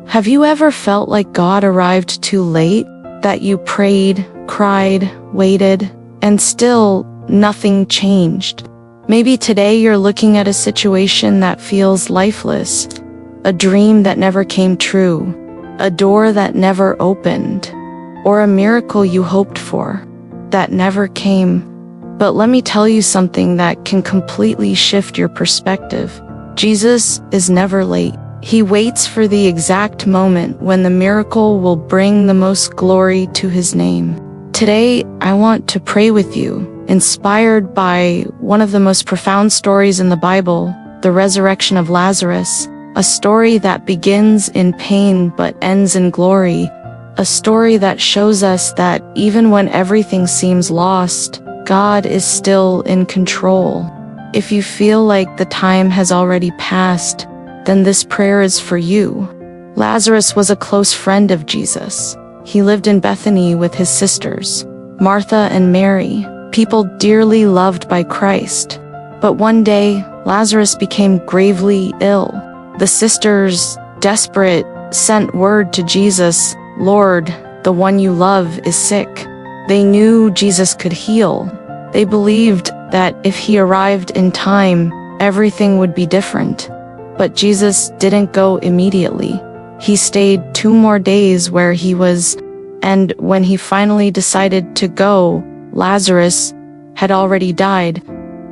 Have you ever felt like God arrived too late? That you prayed, cried, waited, and still nothing changed? Maybe today you're looking at a situation that feels lifeless, a dream that never came true, a door that never opened, or a miracle you hoped for that never came. But let me tell you something that can completely shift your perspective. Jesus is never late. He waits for the exact moment when the miracle will bring the most glory to his name. Today, I want to pray with you, inspired by one of the most profound stories in the Bible, the resurrection of Lazarus, a story that begins in pain but ends in glory, a story that shows us that even when everything seems lost, God is still in control. If you feel like the time has already passed, then this prayer is for you. Lazarus was a close friend of Jesus. He lived in Bethany with his sisters, Martha and Mary, people dearly loved by Christ. But one day, Lazarus became gravely ill. The sisters, desperate, sent word to Jesus, "Lord, the one you love is sick." They knew Jesus could heal. They believed that if he arrived in time, everything would be different. But Jesus didn't go immediately. He stayed 2 more days where he was, and when he finally decided to go, Lazarus had already died.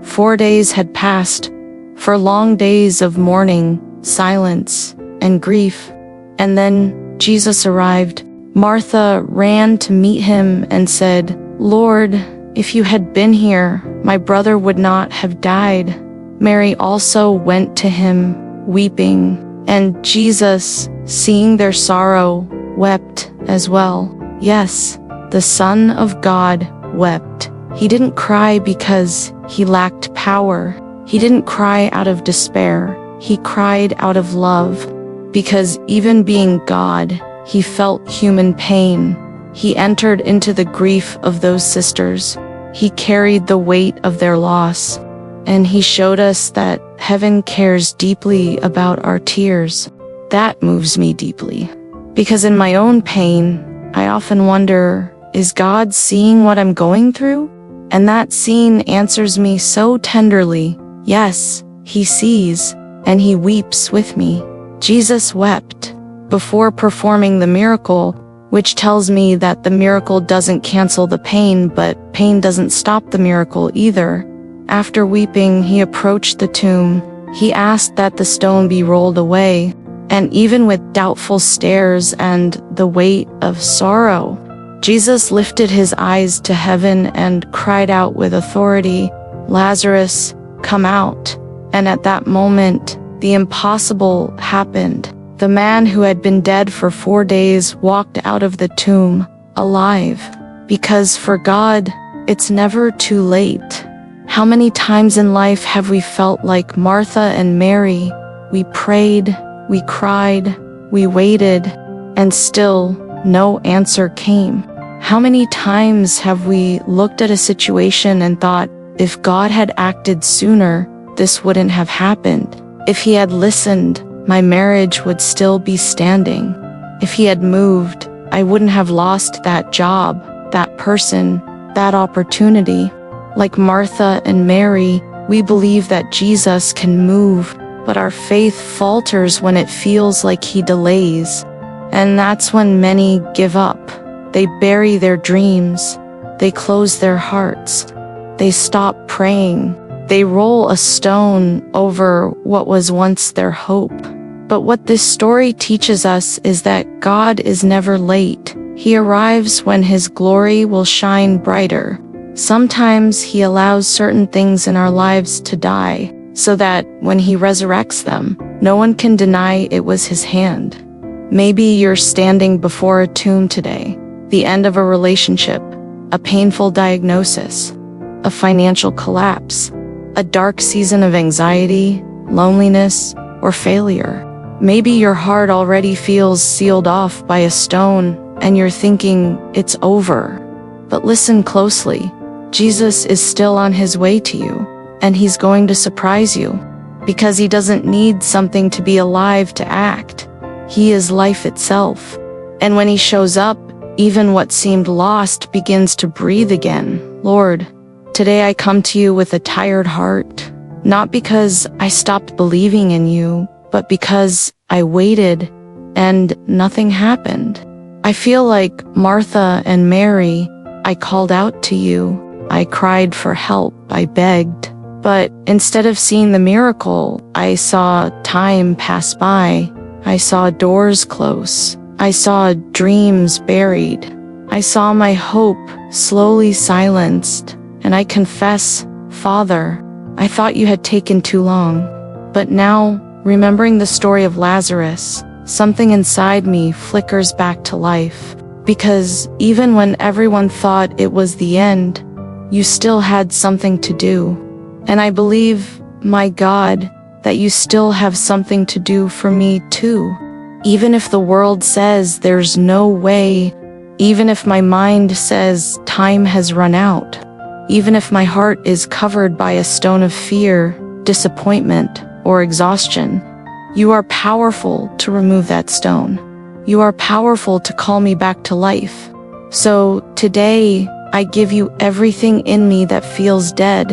4 days had passed, 4 long days of mourning, silence, and grief. And then Jesus arrived. Martha ran to meet him and said, "Lord, if you had been here, my brother would not have died." Mary also went to him, weeping, and Jesus, seeing their sorrow, wept as well. Yes, the Son of God wept. He didn't cry because he lacked power. He didn't cry out of despair. He cried out of love, because even being God, he felt human pain. He entered into the grief of those sisters. He carried the weight of their loss, and he showed us that heaven cares deeply about our tears. That moves me deeply, because in my own pain, I often wonder, is God seeing what I'm going through? And that scene answers me so tenderly. Yes, he sees, and he weeps with me. Jesus wept before performing the miracle, which tells me that the miracle doesn't cancel the pain, but pain doesn't stop the miracle either. After weeping, he approached the tomb. He asked that the stone be rolled away, and even with doubtful stares and the weight of sorrow, Jesus lifted his eyes to heaven and cried out with authority, "Lazarus, come out." And at that moment, the impossible happened. The man who had been dead for 4 days walked out of the tomb, alive. Because for God, it's never too late. How many times in life have we felt like Martha and Mary? We prayed, we cried, we waited, and still no answer came. How many times have we looked at a situation and thought, if God had acted sooner, this wouldn't have happened. If he had listened, my marriage would still be standing. If he had moved, I wouldn't have lost that job, that person, that opportunity. Like Martha and Mary, we believe that Jesus can move, but our faith falters when it feels like he delays. And that's when many give up. They bury their dreams. They close their hearts. They stop praying. They roll a stone over what was once their hope. But what this story teaches us is that God is never late. He arrives when his glory will shine brighter. Sometimes he allows certain things in our lives to die, so that when he resurrects them, no one can deny it was his hand. Maybe you're standing before a tomb today, the end of a relationship, a painful diagnosis, a financial collapse, a dark season of anxiety, loneliness, or failure. Maybe your heart already feels sealed off by a stone, and you're thinking it's over. But listen closely. Jesus is still on his way to you, and he's going to surprise you, because he doesn't need something to be alive to act. He is life itself. And when He shows up, even what seemed lost begins to breathe again. Lord, today I come to You with a tired heart, not because I stopped believing in You, but because I waited and nothing happened. I feel like Martha and Mary. I called out to You. I cried for help. I begged. But instead of seeing the miracle, I saw time pass by. I saw doors close. I saw dreams buried. I saw my hope slowly silenced. And I confess, Father, I thought You had taken too long. But now, remembering the story of Lazarus, something inside me flickers back to life. Because even when everyone thought it was the end, You still had something to do. And I believe, my God, that You still have something to do for me too. Even if the world says there's no way, even if my mind says time has run out, even if my heart is covered by a stone of fear, disappointment, or exhaustion, You are powerful to remove that stone. You are powerful to call me back to life. So today, I give You everything in me that feels dead,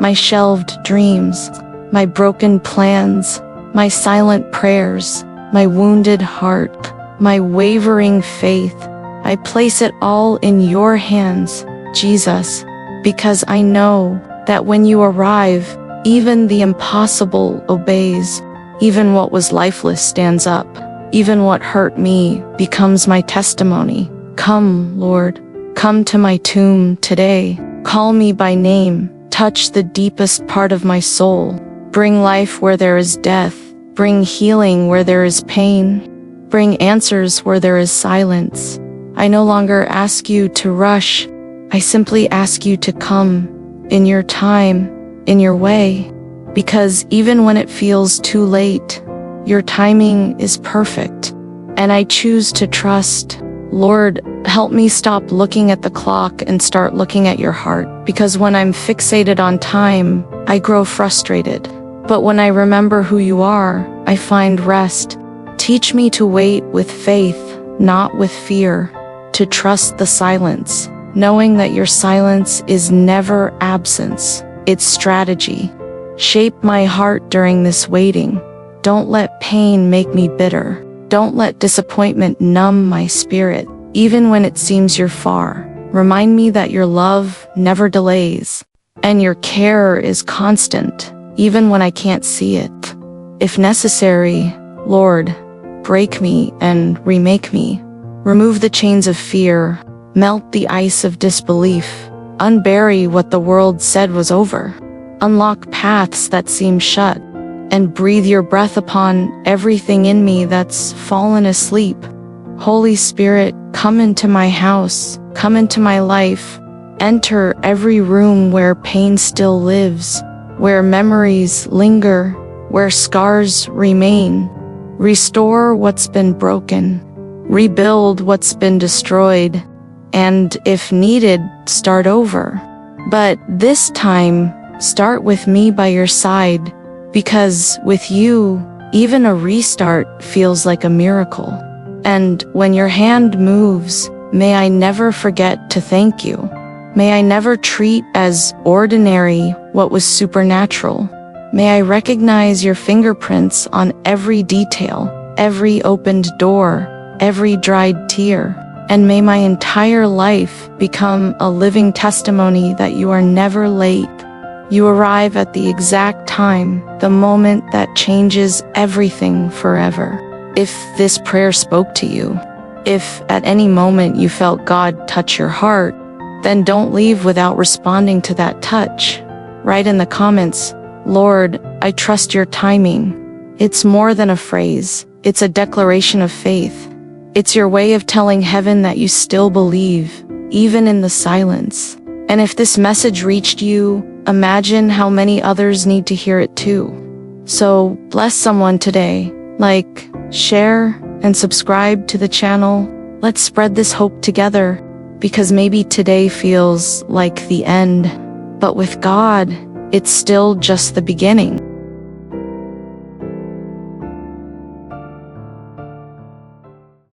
my shelved dreams, my broken plans, my silent prayers, my wounded heart, my wavering faith. I place it all in Your hands, Jesus, because I know that when You arrive, even the impossible obeys. Even what was lifeless stands up. Even what hurt me becomes my testimony. Come, Lord, come to my tomb today. Call me by name. Touch the deepest part of my soul. Bring life where there is death. Bring healing where there is pain. Bring answers where there is silence. I no longer ask You to rush. I simply ask You to come in Your time, in Your way. Because even when it feels too late, Your timing is perfect. And I choose to trust. Lord, help me stop looking at the clock and start looking at Your heart. Because when I'm fixated on time, I grow frustrated. But when I remember who You are, I find rest. Teach me to wait with faith, not with fear. To trust the silence, knowing that Your silence is never absence. It's strategy. Shape my heart during this waiting. Don't let pain make me bitter. Don't let disappointment numb my spirit. Even when it seems You're far, remind me that Your love never delays, and Your care is constant, even when I can't see it. If necessary, Lord, break me and remake me. Remove the chains of fear, melt the ice of disbelief, unbury what the world said was over. Unlock paths that seem shut, and breathe Your breath upon everything in me that's fallen asleep. Holy Spirit, come into my house, come into my life. Enter every room where pain still lives, where memories linger, where scars remain. Restore what's been broken, rebuild what's been destroyed, and if needed, start over. But this time, start with me by Your side, because with You, even a restart feels like a miracle. And when Your hand moves, may I never forget to thank You. May I never treat as ordinary what was supernatural. May I recognize Your fingerprints on every detail, every opened door, every dried tear. And may my entire life become a living testimony that You are never late. You arrive at the exact time, the moment that changes everything forever. If this prayer spoke to you, if at any moment you felt God touch your heart, then don't leave without responding to that touch. Write in the comments, Lord, I trust Your timing. It's more than a phrase. It's a declaration of faith. It's your way of telling heaven that you still believe, even in the silence. And if this message reached you, imagine how many others need to hear it too. So bless someone today. Like, share, and subscribe to the channel. Let's spread this hope together, because maybe today feels like the end, but with God, it's still just the beginning.